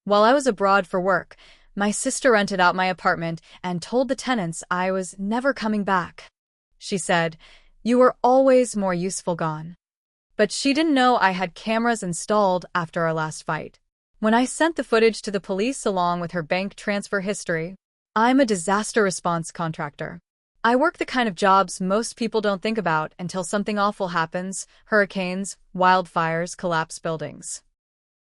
While I was abroad for work, my sister rented out my apartment and told the tenants I was never coming back. She said, "You were always more useful gone." But she didn't know I had cameras installed after our last fight. When I sent the footage to the police along with her bank transfer history, I'm a disaster response contractor. I work the kind of jobs most people don't think about until something awful happens: hurricanes, wildfires, collapse buildings.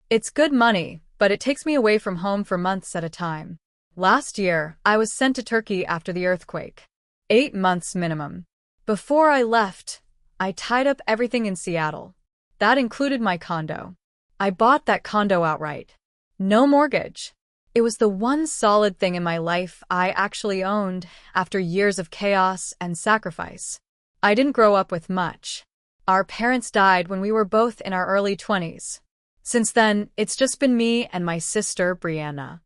It's good money, but it takes me away from home for months at a time. Last year, I was sent to Turkey after the earthquake. 8 months minimum. Before I left, I tied up everything in Seattle. That included my condo. I bought that condo outright. No mortgage. It was the one solid thing in my life I actually owned after years of chaos and sacrifice. I didn't grow up with much. Our parents died when we were both in our early 20s. Since then, it's just been me and my sister, Brianna.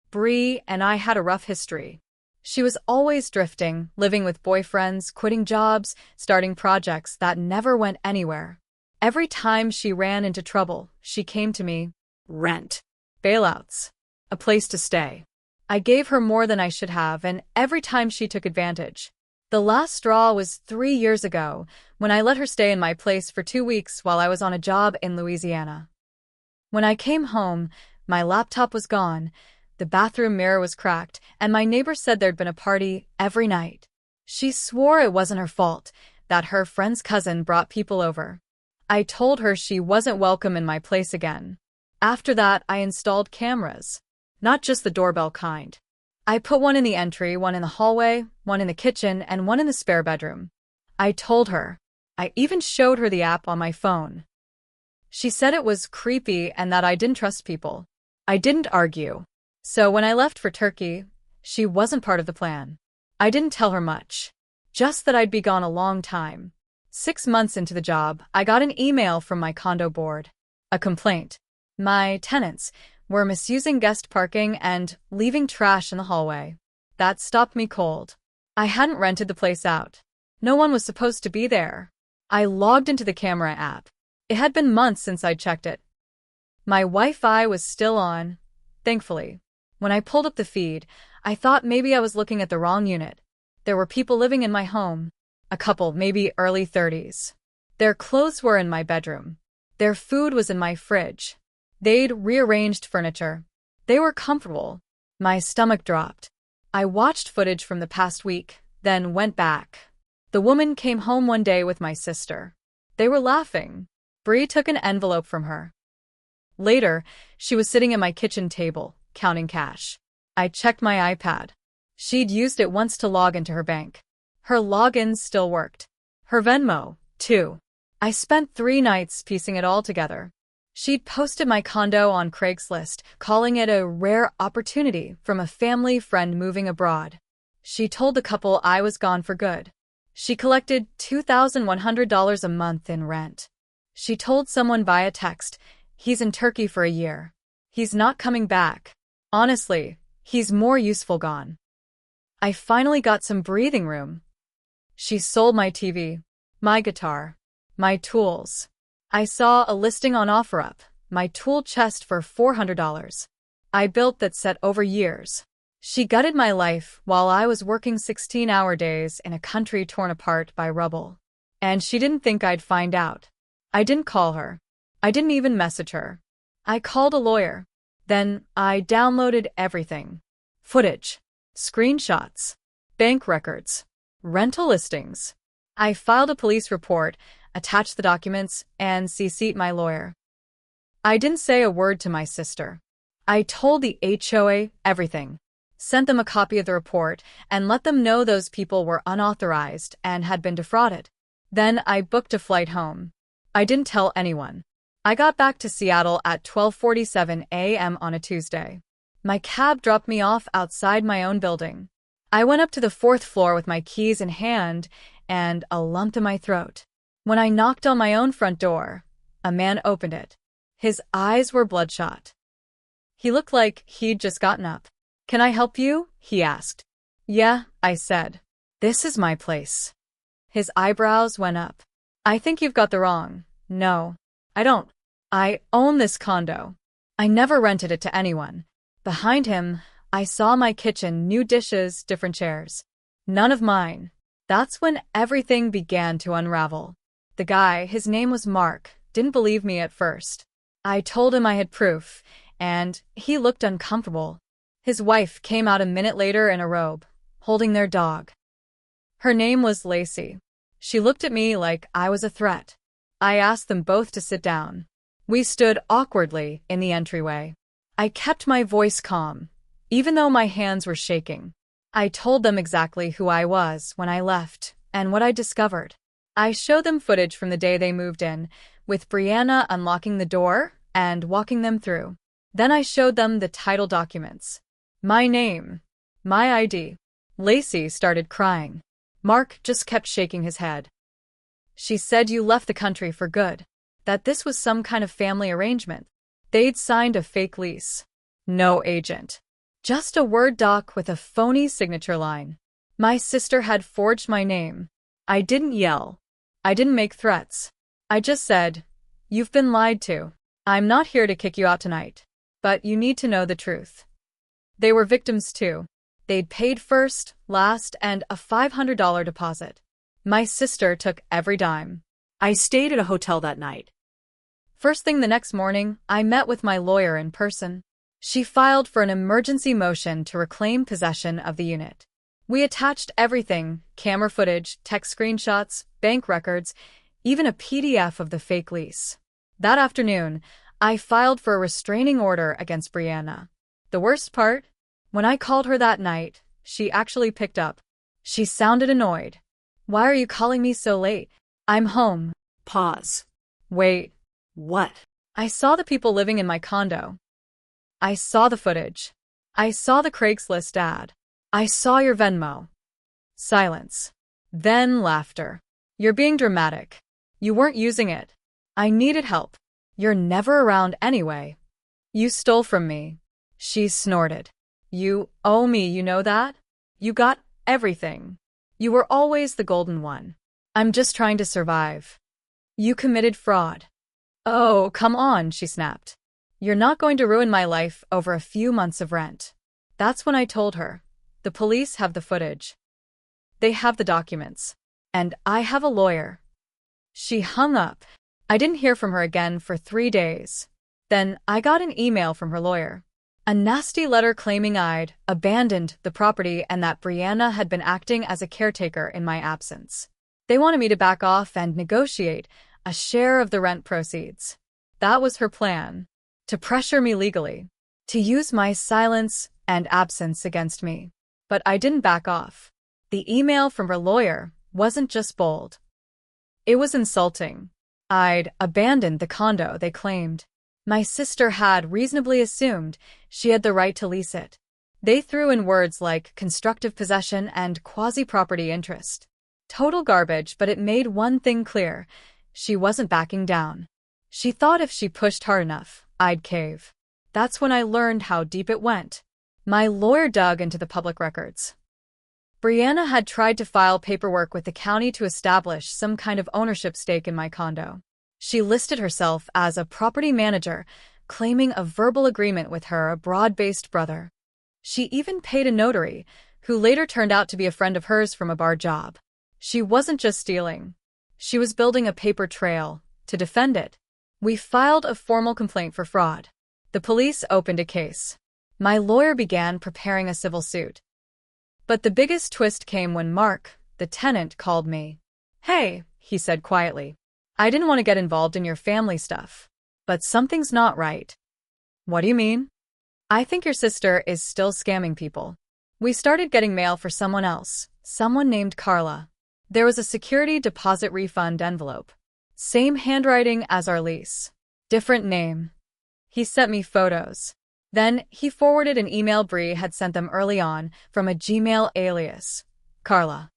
Bri and I had a rough history. She was always drifting, living with boyfriends, quitting jobs, starting projects that never went anywhere. Every time she ran into trouble, she came to me. Rent. Bailouts. A place to stay. I gave her more than I should have, and every time she took advantage. The last straw was 3 years ago, when I let her stay in my place for 2 weeks while I was on a job in Louisiana. When I came home, my laptop was gone, the bathroom mirror was cracked, and my neighbor said there'd been a party every night. She swore it wasn't her fault, that her friend's cousin brought people over. I told her she wasn't welcome in my place again. After that, I installed cameras. Not just the doorbell kind. I put one in the entry, one in the hallway, one in the kitchen, and one in the spare bedroom. I told her. I even showed her the app on my phone. She said it was creepy and that I didn't trust people. I didn't argue. So when I left for Turkey, she wasn't part of the plan. I didn't tell her much. Just that I'd be gone a long time. 6 months into the job, I got an email from my condo board. A complaint. My tenants were misusing guest parking and leaving trash in the hallway. That stopped me cold. I hadn't rented the place out. No one was supposed to be there. I logged into the camera app. It had been months since I'd checked it. My Wi-Fi was still on, thankfully. When I pulled up the feed, I thought maybe I was looking at the wrong unit. There were people living in my home. A couple, maybe early 30s. Their clothes were in my bedroom. Their food was in my fridge. They'd rearranged furniture. They were comfortable. My stomach dropped. I watched footage from the past week, then went back. The woman came home one day with my sister. They were laughing. Bree took an envelope from her. Later, she was sitting at my kitchen table, counting cash. I checked my iPad. She'd used it once to log into her bank. Her login still worked. Her Venmo, too. I spent 3 nights piecing it all together. She'd posted my condo on Craigslist, calling it a rare opportunity from a family friend moving abroad. She told the couple I was gone for good. She collected $2,100 a month in rent. She told someone via text, "He's in Turkey for a year. He's not coming back. Honestly, he's more useful gone." I finally got some breathing room. She sold my TV, my guitar, my tools. I saw a listing on OfferUp, my tool chest for $400. I built that set over years. She gutted my life while I was working 16-hour days in a country torn apart by rubble. And she didn't think I'd find out. I didn't call her. I didn't even message her. I called a lawyer. Then I downloaded everything. Footage, screenshots, bank records, rental listings. I filed a police report, attached the documents, and CC'd my lawyer. I didn't say a word to my sister. I told the HOA everything, sent them a copy of the report, and let them know those people were unauthorized and had been defrauded. Then I booked a flight home. I didn't tell anyone. I got back to Seattle at 12:47 a.m. on a Tuesday. My cab dropped me off outside my own building. I went up to the 4th floor with my keys in hand and a lump in my throat. When I knocked on my own front door, a man opened it. His eyes were bloodshot. He looked like he'd just gotten up. "Can I help you?" he asked. "Yeah," I said. "This is my place." His eyebrows went up. "I think you've got the wrong." "No, I don't. I own this condo. I never rented it to anyone. Behind him, I saw my kitchen, new dishes, different chairs. None of mine. That's when everything began to unravel. The guy, his name was Mark, didn't believe me at first. I told him I had proof, and he looked uncomfortable. His wife came out a minute later in a robe, holding their dog. Her name was Lacey. She looked at me like I was a threat. I asked them both to sit down. We stood awkwardly in the entryway. I kept my voice calm, even though my hands were shaking. I told them exactly who I was when I left and what I discovered. I showed them footage from the day they moved in, with Brianna unlocking the door and walking them through. Then I showed them the title documents. My name. My ID. Lacey started crying. Mark just kept shaking his head. She said you left the country for good. That this was some kind of family arrangement. They'd signed a fake lease. No agent. Just a Word doc with a phony signature line. My sister had forged my name. I didn't yell. I didn't make threats. I just said, "You've been lied to. I'm not here to kick you out tonight. But you need to know the truth." They were victims too. They'd paid first, last, and a $500 deposit. My sister took every dime. I stayed at a hotel that night. First thing the next morning, I met with my lawyer in person. She filed for an emergency motion to reclaim possession of the unit. We attached everything: camera footage, text screenshots, bank records, even a PDF of the fake lease. That afternoon, I filed for a restraining order against Brianna. The worst part? When I called her that night, she actually picked up. She sounded annoyed. "Why are you calling me so late? I'm home." Pause. Wait. What? I saw the people living in my condo. I saw the footage. I saw the Craigslist ad. I saw your Venmo. Silence. Then laughter. "You're being dramatic. You weren't using it. I needed help. You're never around anyway. You stole from me." She snorted. "You owe me, you know that? You got everything. You were always the golden one. I'm just trying to survive. You committed fraud." "Oh, come on," she snapped. "You're not going to ruin my life over a few months of rent." That's when I told her. The police have the footage. They have the documents. And I have a lawyer. She hung up. I didn't hear from her again for 3 days. Then I got an email from her lawyer. A nasty letter claiming I'd abandoned the property and that Brianna had been acting as a caretaker in my absence. They wanted me to back off and negotiate a share of the rent proceeds. That was her plan. To pressure me legally. To use my silence and absence against me. But I didn't back off. The email from her lawyer wasn't just bold. It was insulting. I'd abandoned the condo, they claimed. My sister had reasonably assumed she had the right to lease it. They threw in words like constructive possession and quasi-property interest. Total garbage, but it made one thing clear. She wasn't backing down. She thought if she pushed hard enough, I'd cave. That's when I learned how deep it went. My lawyer dug into the public records. Brianna had tried to file paperwork with the county to establish some kind of ownership stake in my condo. She listed herself as a property manager, claiming a verbal agreement with her abroad-based brother. She even paid a notary, who later turned out to be a friend of hers from a bar job. She wasn't just stealing. She was building a paper trail to defend it. We filed a formal complaint for fraud. The police opened a case. My lawyer began preparing a civil suit. But the biggest twist came when Mark, the tenant, called me. "Hey," he said quietly. "I didn't want to get involved in your family stuff. But something's not right." "What do you mean?" "I think your sister is still scamming people. We started getting mail for someone else, someone named Carla. There was a security deposit refund envelope. Same handwriting as our lease. Different name." He sent me photos. Then he forwarded an email Bree had sent them early on from a Gmail alias, Carla.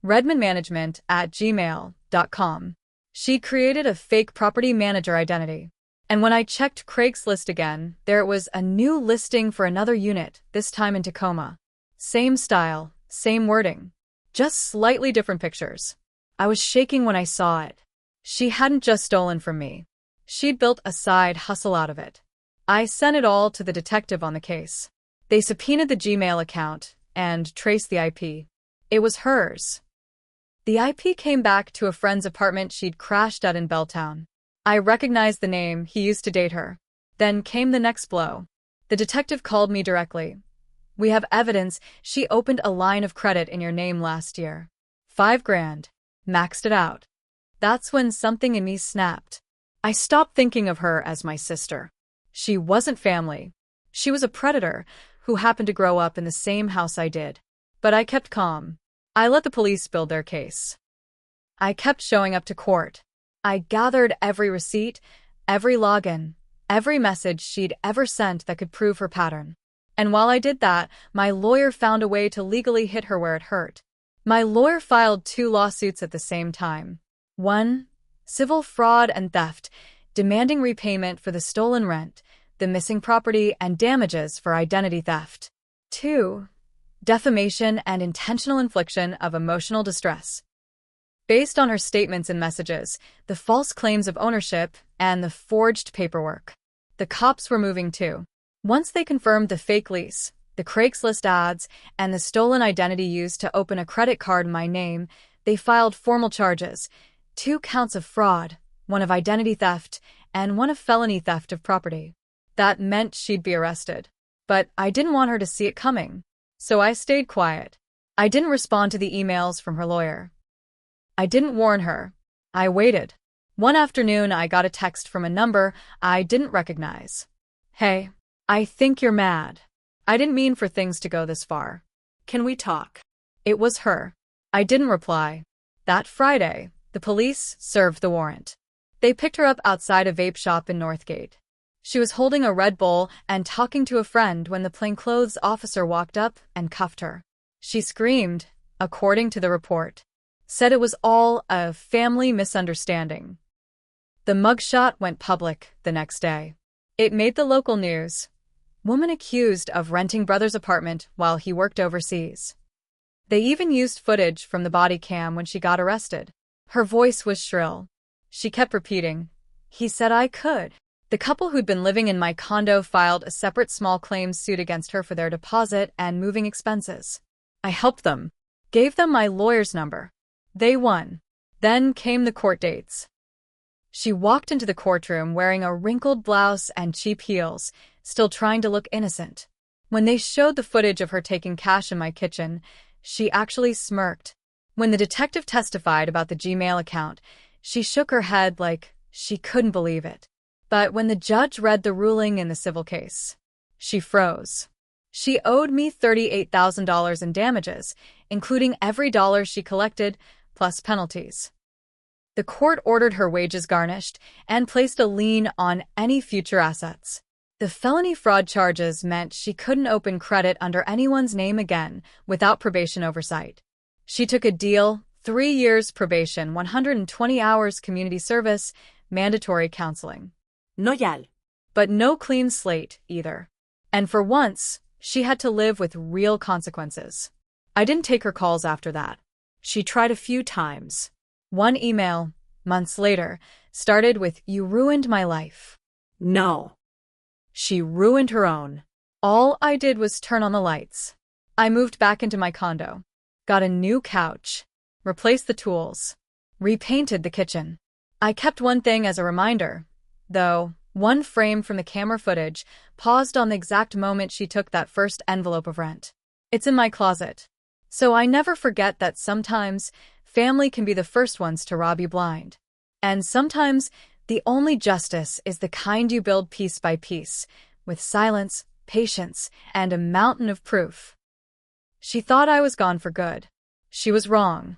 redmanmanagement@gmail.com. She created a fake property manager identity. And when I checked Craigslist again, there was a new listing for another unit, this time in Tacoma. Same style, same wording. Just slightly different pictures. I was shaking when I saw it. She hadn't just stolen from me. She'd built a side hustle out of it. I sent it all to the detective on the case. They subpoenaed the Gmail account and traced the IP. It was hers. The IP came back to a friend's apartment she'd crashed at in Belltown. I recognized the name. He used to date her. Then came the next blow. The detective called me directly. We have evidence she opened a line of credit in your name last year. $5,000. Maxed it out. That's when something in me snapped. I stopped thinking of her as my sister. She wasn't family. She was a predator who happened to grow up in the same house I did. But I kept calm. I let the police build their case. I kept showing up to court. I gathered every receipt, every login, every message she'd ever sent that could prove her pattern. And while I did that, my lawyer found a way to legally hit her where it hurt. My lawyer filed 2 lawsuits at the same time. 1, civil fraud and theft, demanding repayment for the stolen rent, the missing property, and damages for identity theft. 2, defamation and intentional infliction of emotional distress. Based on her statements and messages, the false claims of ownership, and the forged paperwork. The cops were moving too. Once they confirmed the fake lease, the Craigslist ads, and the stolen identity used to open a credit card in my name, they filed formal charges, 2 counts of fraud, 1 of identity theft, and 1 of felony theft of property. That meant she'd be arrested. But I didn't want her to see it coming. So I stayed quiet. I didn't respond to the emails from her lawyer. I didn't warn her. I waited. One afternoon, I got a text from a number I didn't recognize. Hey, I think you're mad. I didn't mean for things to go this far. Can we talk? It was her. I didn't reply. That Friday, the police served the warrant. They picked her up outside a vape shop in Northgate. She was holding a Red Bull and talking to a friend when the plainclothes officer walked up and cuffed her. She screamed, according to the report. Said it was all a family misunderstanding. The mugshot went public the next day. It made the local news. Woman accused of renting brother's apartment while he worked overseas. They even used footage from the body cam when she got arrested. Her voice was shrill. She kept repeating, "He said I could." The couple who'd been living in my condo filed a separate small claims suit against her for their deposit and moving expenses. I helped them. Gave them my lawyer's number. They won. Then came the court dates. She walked into the courtroom wearing a wrinkled blouse and cheap heels, still trying to look innocent. When they showed the footage of her taking cash in my kitchen, she actually smirked. When the detective testified about the Gmail account, she shook her head like she couldn't believe it. But when the judge read the ruling in the civil case, she froze. She owed me $38,000 in damages, including every dollar she collected, plus penalties. The court ordered her wages garnished and placed a lien on any future assets. The felony fraud charges meant she couldn't open credit under anyone's name again without probation oversight. She took a deal, 3 years probation, 120 hours community service, mandatory counseling. No yal. But no clean slate, either. And for once, she had to live with real consequences. I didn't take her calls after that. She tried a few times. One email, months later, started with, "You ruined my life." No. She ruined her own. All I did was turn on the lights. I moved back into my condo. Got a new couch. Replaced the tools. Repainted the kitchen. I kept one thing as a reminder, though, one frame from the camera footage, paused on the exact moment she took that first envelope of rent. It's in my closet. So I never forget that sometimes family can be the first ones to rob you blind. And sometimes the only justice is the kind you build piece by piece, with silence, patience, and a mountain of proof. She thought I was gone for good. She was wrong.